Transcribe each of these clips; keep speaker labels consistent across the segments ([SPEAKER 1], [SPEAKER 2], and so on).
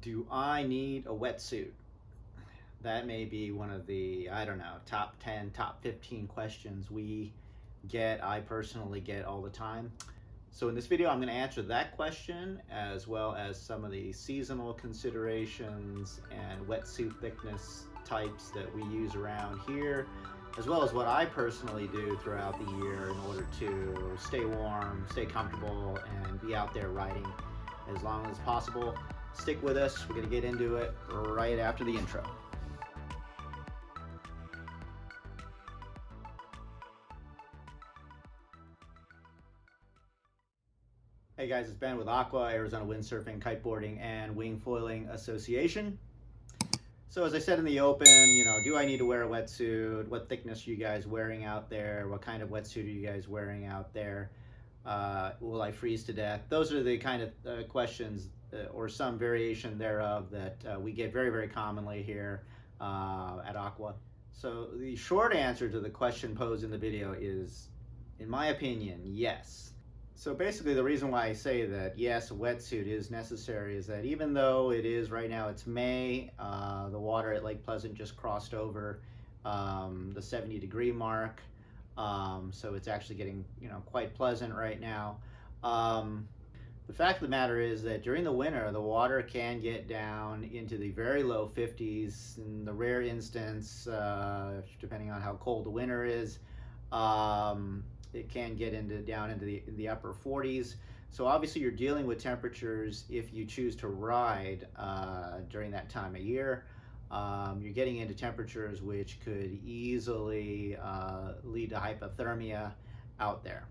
[SPEAKER 1] Do I need a wetsuit? That may be one of the, I don't know, top 10, top 15 questions I personally get all the time. So in this video, I'm going to answer that question as well as some of the seasonal considerations and wetsuit thickness types that we use around here, as well as what I personally do throughout the year in order to stay warm, stay comfortable, and be out there riding as long as possible. Stick with us. We're going to get into it right after the intro. Hey guys, it's Ben with AWKWA, Arizona Windsurfing, Kiteboarding, and Wingfoiling Association. So as I said in the open, do I need to wear a wetsuit? What thickness are you guys wearing out there? What kind of wetsuit are you guys wearing out there? Will I freeze to death? Those are the kind of questions or some variation thereof that we get very, very commonly here at AWKWA. So the short answer to the question posed in the video is, in my opinion, yes. So basically the reason why I say that yes, a wetsuit is necessary is that even though it is right now, it's May, the water at Lake Pleasant just crossed over the 70-degree mark, so it's actually getting quite pleasant right now. The fact of the matter is that during the winter, the water can get down into the very low 50s. In the rare instance, depending on how cold the winter is, it can get down into the upper 40s. So obviously you're dealing with temperatures if you choose to ride during that time of year. You're getting into temperatures which could easily lead to hypothermia out there.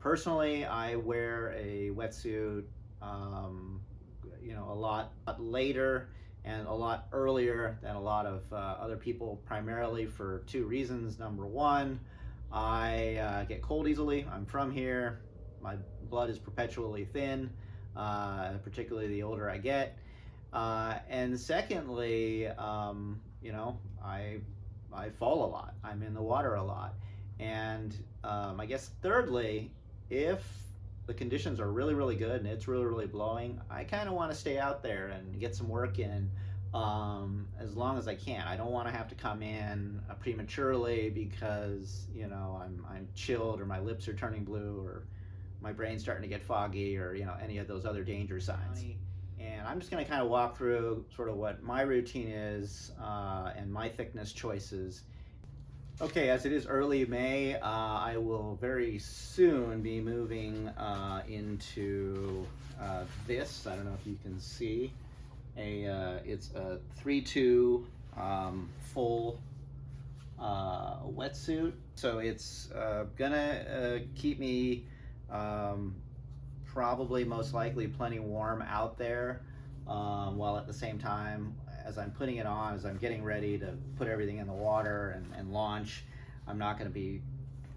[SPEAKER 1] Personally, I wear a wetsuit a lot later and a lot earlier than a lot of other people, primarily for two reasons. Number one, I get cold easily. I'm from here. My blood is perpetually thin, particularly the older I get. And secondly, I fall a lot. I'm in the water a lot. And I guess thirdly, if the conditions are really, really good and it's really, really blowing, I kind of want to stay out there and get some work in as long as I can. I don't want to have to come in prematurely because I'm chilled or my lips are turning blue or my brain's starting to get foggy or any of those other danger signs. And I'm just going to kind of walk through sort of what my routine is and my thickness choices. Okay, as it is early May, I will very soon be moving into this. I don't know if you can see. It's a 3-2 full wetsuit. So it's gonna keep me probably most likely plenty warm out there, while at the same time as I'm putting it on, as I'm getting ready to put everything in the water and launch, I'm not going to be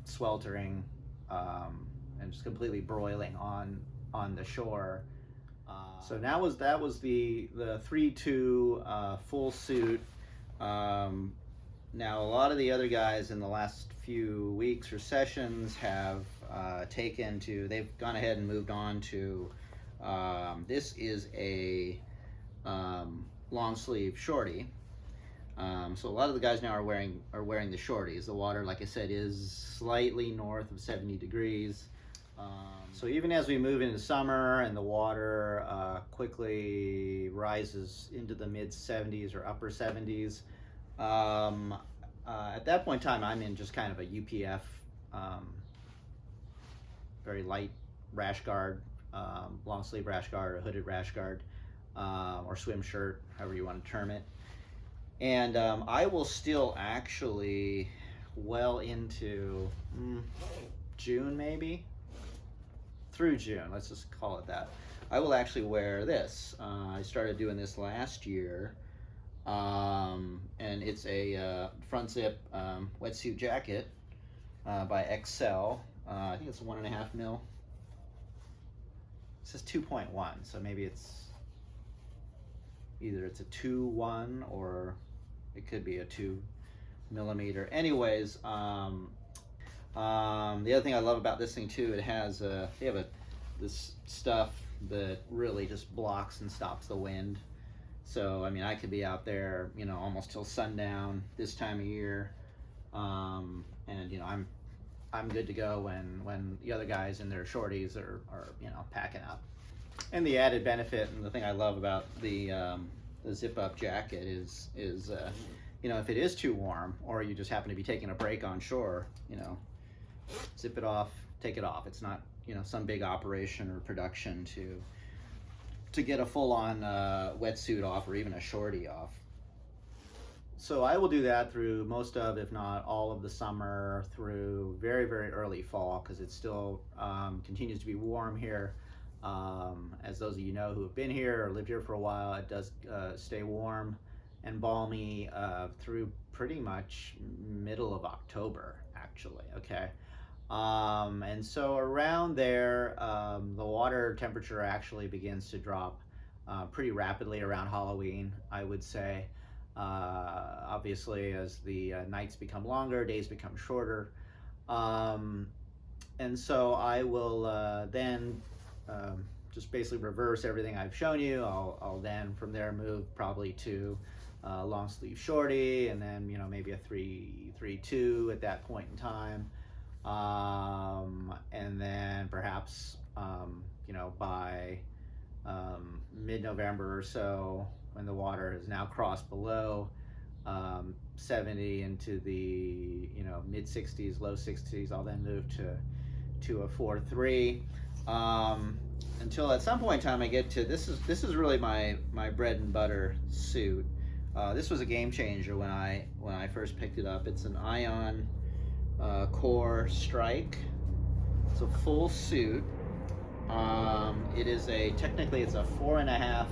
[SPEAKER 1] sweltering and just completely broiling on the shore. So that was the 3-2 full suit. Now a lot of the other guys in the last few weeks or sessions have they've gone ahead and moved on to this is a long sleeve shorty. So a lot of the guys now are wearing the shorties. The water, like I said, is slightly north of 70 degrees. So even as we move into summer and the water quickly rises into the mid 70s or upper 70s, at that point in time, I'm in just kind of a UPF, very light rash guard, long sleeve rash guard or hooded rash guard, or swim shirt, however you want to term it. And I will still actually well into June, maybe through June, let's just call it that. I will actually wear this. I started doing this last year, and it's a front zip wetsuit jacket by Excel. I think it's 1.5 mil. It says 2.1, so maybe it's either it's a 2.1 or it could be a 2 millimeter. Anyways, the other thing I love about this thing too, it has they have this stuff that really just blocks and stops the wind. So I mean, I could be out there, you know, almost till sundown this time of year, and you know, I'm good to go when the other guys in their shorties are you know, packing up. And the added benefit, and the thing I love about the zip up jacket is you know, if it is too warm, or you just happen to be taking a break on shore, you know, zip it off, take it off. It's not, you know, some big operation or production to get a full-on wetsuit off, or even a shorty off. So I will do that through most of, if not all of the summer, through very, very early fall, because it still continues to be warm here. As those of you know who have been here or lived here for a while, it does stay warm and balmy through pretty much middle of October, actually, okay? And so around there, the water temperature actually begins to drop pretty rapidly around Halloween, I would say. Obviously, as the nights become longer, days become shorter. And so I will then just basically reverse everything I've shown you. I'll then from there move probably to long sleeve shorty, and then, you know, maybe a 3-2 at that point in time. And then perhaps, you know, by mid-November or so, when the water has now crossed below 70 into the, you know, mid-60s, low 60s, I'll then move to a 4-3. Until at some point in time I get to, this is really my bread and butter suit. This was a game changer when I first picked it up. It's an ion core strike. It's a full suit. It is technically it's a 4.5,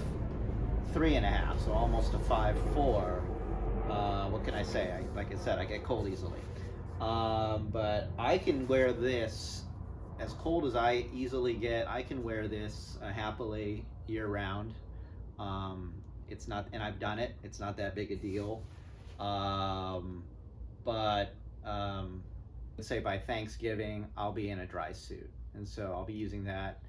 [SPEAKER 1] 3.5, so almost a 5.4. What can I say? Like I said, I get cold easily. But I can wear this, as cold as I easily get, I can wear this happily year round. It's not, and I've done it, it's not that big a deal. But let's say by Thanksgiving, I'll be in a dry suit. And so I'll be using that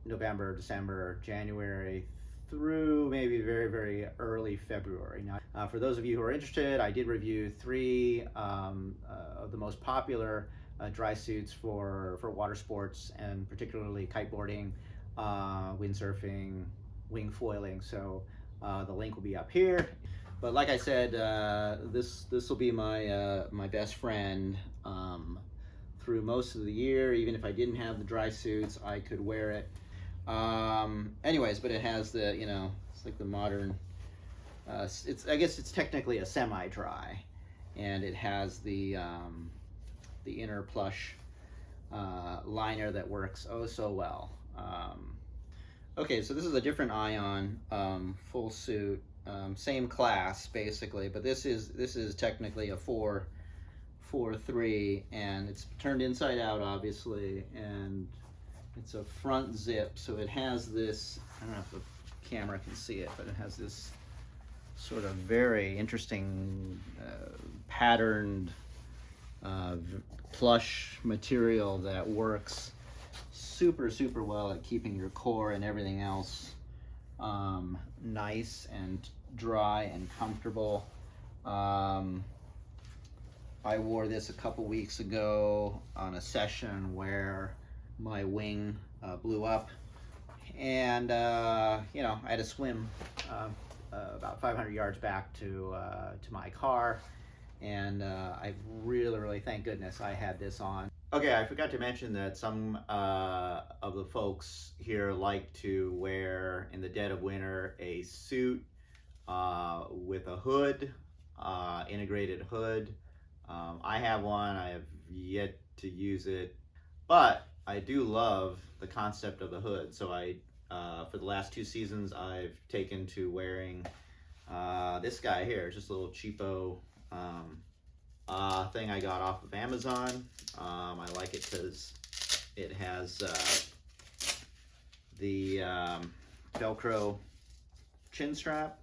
[SPEAKER 1] November, December, January, through maybe very, very early February. Now, for those of you who are interested, I did review 3 of the most popular dry suits for water sports, and particularly kiteboarding, windsurfing, wingfoiling. So the link will be up here. But like I said, this will be my best friend through most of the year. Even if I didn't have the dry suits, I could wear it. Anyways, but it has the, you know, it's like the modern, I guess it's technically a semi-dry, and it has the inner plush liner that works oh so well. Okay, so this is a different ion full suit, same class basically, but this is technically a 4.3, and it's turned inside out obviously, and it's a front zip, so it has this, I don't know if the camera can see it, but it has this sort of very interesting patterned plush material that works super, super well at keeping your core and everything else nice and dry and comfortable. I wore this a couple weeks ago on a session where my wing blew up, and you know, I had to swim about 500 yards back to my car, and I really thank goodness I had this on. Okay, I forgot to mention that some of the folks here like to wear, in the dead of winter, a suit with a hood, integrated hood. I have one. I have yet to use it, but I do love the concept of the hood. So for the last 2 seasons, I've taken to wearing this guy here. It's just a little cheapo thing I got off of Amazon. I like it because it has the Velcro chin strap,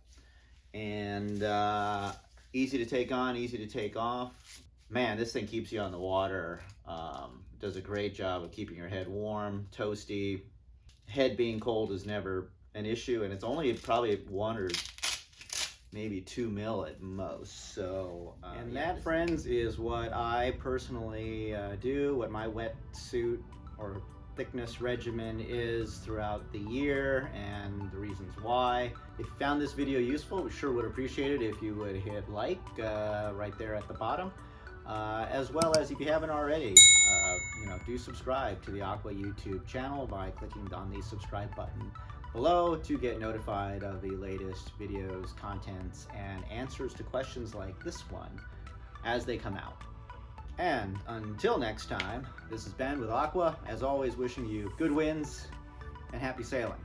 [SPEAKER 1] and easy to take on, easy to take off. Man, this thing keeps you on the water. Does a great job of keeping your head warm, toasty, head being cold is never an issue, and it's only probably 1 or maybe 2 mil at most. So and yeah, that, friends, is what I personally do, what my wetsuit or thickness regimen is throughout the year, and the reasons why. If you found this video useful, we sure would appreciate it if you would hit like right there at the bottom, as well as if you haven't already, do subscribe to the AWKWA YouTube channel by clicking on the subscribe button below to get notified of the latest videos, contents, and answers to questions like this one as they come out. And until next time, this is Ben with AWKWA, as always, wishing you good winds and happy sailing.